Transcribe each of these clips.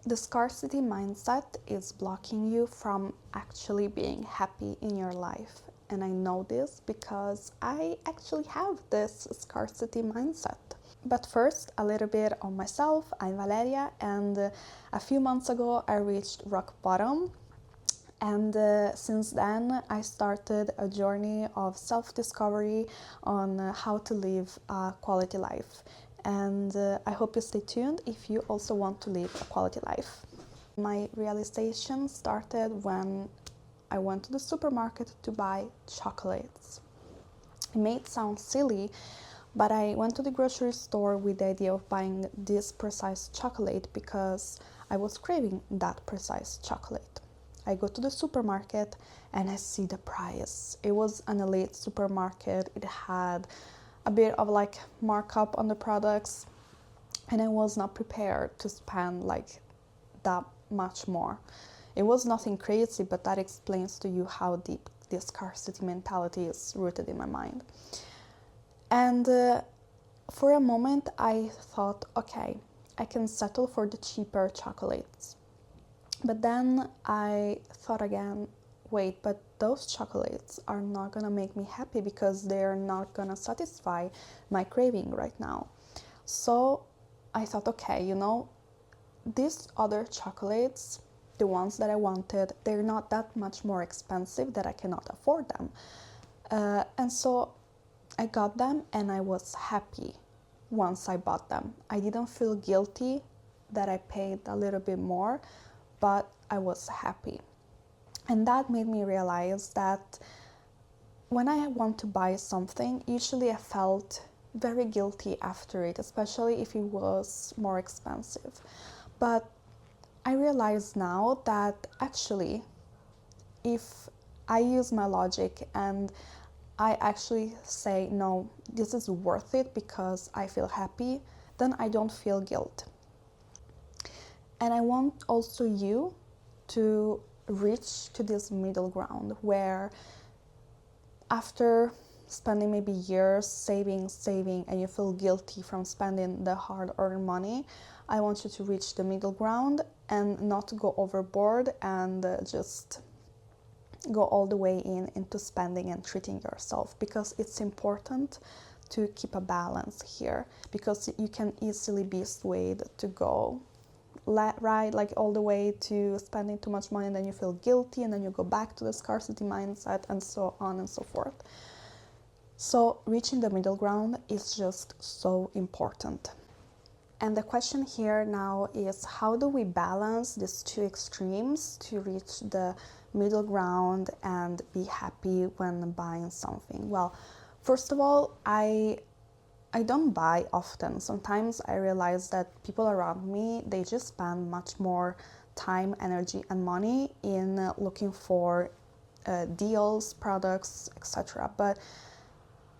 The scarcity mindset is blocking you from actually being happy in your life. And I know this because I actually have this scarcity mindset. But first, a little bit on myself. I'm Valeria, and a few months ago I reached rock bottom. And since then, I started a journey of self-discovery on how to live a quality life. And I hope you stay tuned if you also want to live a quality life. My realization started when I went to the supermarket to buy chocolates. It may sound silly, but I went to the grocery store with the idea of buying this precise chocolate because I was craving that precise chocolate. I go to the supermarket and I see the price. It was an elite supermarket. It had a bit of like markup on the products, and I was not prepared to spend like that much more. It was nothing crazy, but that explains to you how deep this scarcity mentality is rooted in my mind. And for a moment I thought, okay, I can settle for the cheaper chocolates. But then I thought again, wait, but those chocolates are not gonna make me happy because they're not gonna satisfy my craving right now. So I thought, okay, these other chocolates, the ones that I wanted, they're not that much more expensive that I cannot afford them. And so I got them and I was happy once I bought them. I didn't feel guilty that I paid a little bit more, but I was happy. And that made me realize that when I want to buy something, usually I felt very guilty after it, especially if it was more expensive. But I realize now that actually, if I use my logic and I actually say, no, this is worth it because I feel happy, then I don't feel guilt. And I want also you to reach to this middle ground where after spending maybe years saving, and you feel guilty from spending the hard-earned money, I want you to reach the middle ground and not go overboard and just go all the way into spending and treating yourself, because it's important to keep a balance here, because you can easily be swayed to go right, like all the way to spending too much money, and then you feel guilty, and then you go back to the scarcity mindset, and so on and so forth. So reaching the middle ground is just so important. And the question here now is, how do we balance these two extremes to reach the middle ground and be happy when buying something? Well, first of all, I don't buy often. Sometimes I realize that people around me, they just spend much more time, energy, and money in looking for deals, products, etc.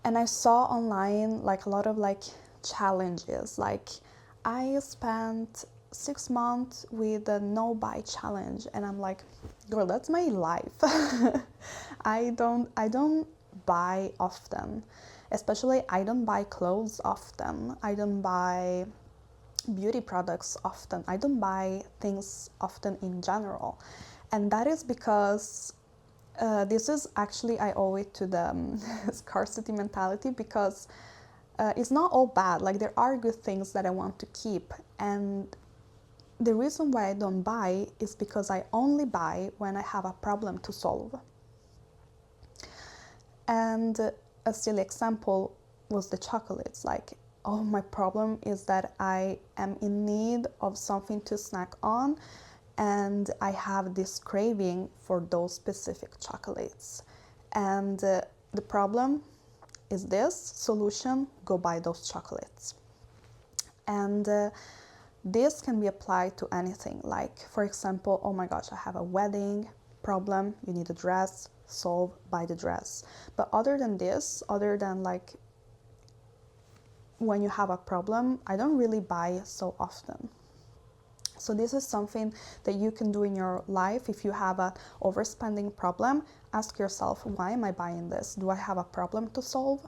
And I saw online like a lot of like challenges. Like I spent 6 months with a no buy challenge, and I'm like, girl, that's my life. I don't buy often. Especially, I don't buy clothes often. I don't buy beauty products often. I don't buy things often in general. And that is because this is actually, I owe it to the scarcity mentality, because it's not all bad. Like, there are good things that I want to keep. And the reason why I don't buy is because I only buy when I have a problem to solve. And a silly example was the chocolates. Like, oh, my problem is that I am in need of something to snack on, and I have this craving for those specific chocolates. And the problem is this: solution, go buy those chocolates. And this can be applied to anything. Like, for example, oh my gosh, I have a wedding problem, you need a dress, solve, buy the dress. But other than this, other than like when you have a problem, I don't really buy so often. So this is something that you can do in your life. If you have an overspending problem, ask yourself, why am I buying this? Do I have a problem to solve?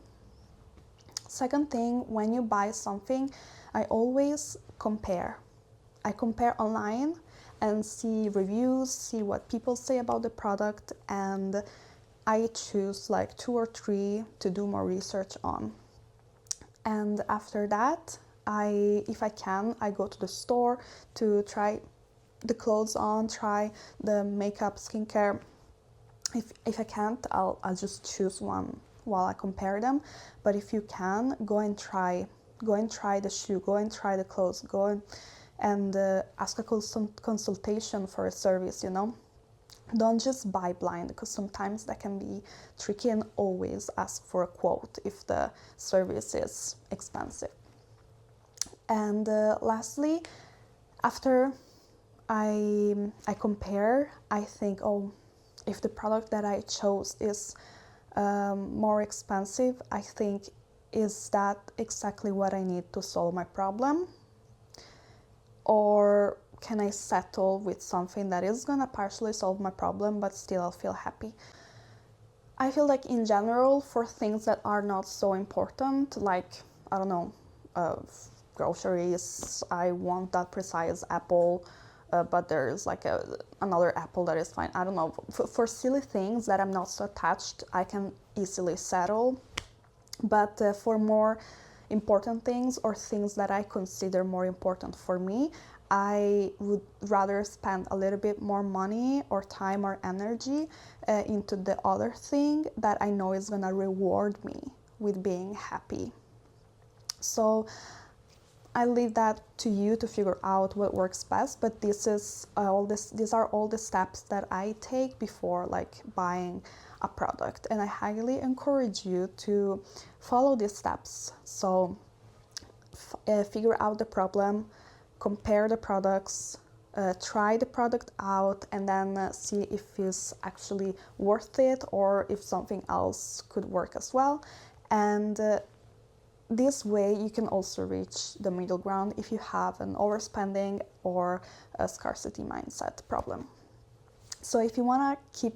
Second thing, when you buy something, I always compare. I compare online and see reviews, see what people say about the product, and I choose like 2 or 3 to do more research on. And after that, if I can, I go to the store to try the clothes on, try the makeup, skincare. If I can't, I'll just choose one while I compare them. But if you can, go and try the shoe, go and try the clothes, go and ask a consultation for a service, you know. Don't just buy blind, because sometimes that can be tricky, and always ask for a quote if the service is expensive. And lastly, after I compare, I think, oh, if the product that I chose is more expensive, I think, is that exactly what I need to solve my problem? Or can I settle with something that is gonna partially solve my problem, but still I'll feel happy? I feel like in general, for things that are not so important, like, I don't know, groceries, I want that precise apple, but there's like another apple that is fine. I don't know. For silly things that I'm not so attached, I can easily settle. But for more important things, or things that I consider more important for me, I would rather spend a little bit more money or time or energy into the other thing that I know is gonna reward me with being happy. So I leave that to you to figure out what works best, but these are all the steps that I take before like buying a product, and I highly encourage you to follow these steps. So figure out the problem, compare the products, try the product out, and then see if it's actually worth it, or if something else could work as well. And this way you can also reach the middle ground if you have an overspending or a scarcity mindset problem. So if you want to keep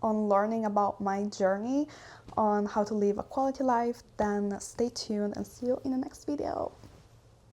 on learning about my journey on how to live a quality life, then stay tuned and see you in the next video.